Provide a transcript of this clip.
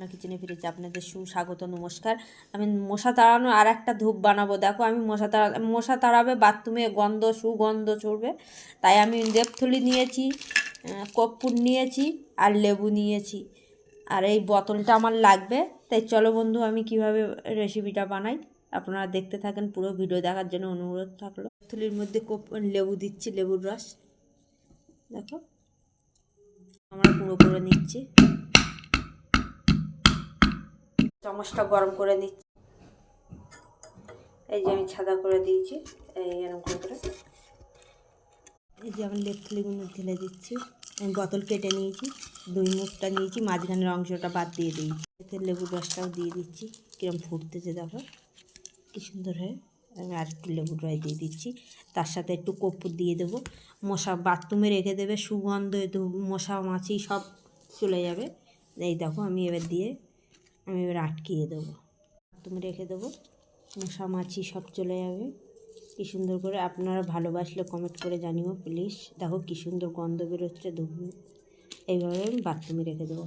আপনার কিচেনে ফিরেছি, আপনাদের সুস্বাগত নমস্কার। আমি মশা তাড়ানোর আর একটা ধূপ বানাবো। দেখো আমি মশা তাড়াবে, বাথরুমে সুগন্ধ ছড়বে, তাই আমি লেপথলি নিয়েছি, কর্পূর নিয়েছি আর লেবু নিয়েছি, আর এই বোতলটা আমার লাগবে। তাই চলো বন্ধু, আমি কিভাবে রেসিপিটা বানাই আপনারা দেখতে থাকেন। পুরো ভিডিও দেখার জন্য অনুরোধ থাকলো। থলির মধ্যে লেবু দিচ্ছি, লেবুর রস দেখো আমরা গুঁড়ো করে নিচ্ছি। চামচটা গরম করে নিচ্ছি। এই যে আমি ছাদা করে দিয়েছি, এরকম করে। এই যে আমি লেপথলিগুলো ঢেলে দিচ্ছি। আমি বোতল কেটে নিয়েছি, 2 মুখটা নিয়েছি, মাঝখানের অংশটা বাদ দিয়ে দিয়েছি। এতে লেবুর রসটাও দিয়ে দিচ্ছি। কিরম ফুটতেছে দেখো কি সুন্দর হয়। আমি আর একটু লেবুর রস দিয়ে দিচ্ছি, তার সাথে একটু কর্পূর দিয়ে দেবো। মশা বাথরুমে রেখে দেবে, সুগন্ধ, মশা মাছি সব চলে যাবে। এই দেখো আমি এবার আটকিয়ে দেবো, বাথরুমে রেখে দেবো, মশা মাছি সব চলে যাবে। কী সুন্দর করে, আপনারা ভালোবাসলে কমেন্ট করে জানিও প্লিজ। দেখো কী সুন্দর গন্ধ বেরোচ্ছে ধূপ। এইভাবে আমি বাথরুমে রেখে দেবো।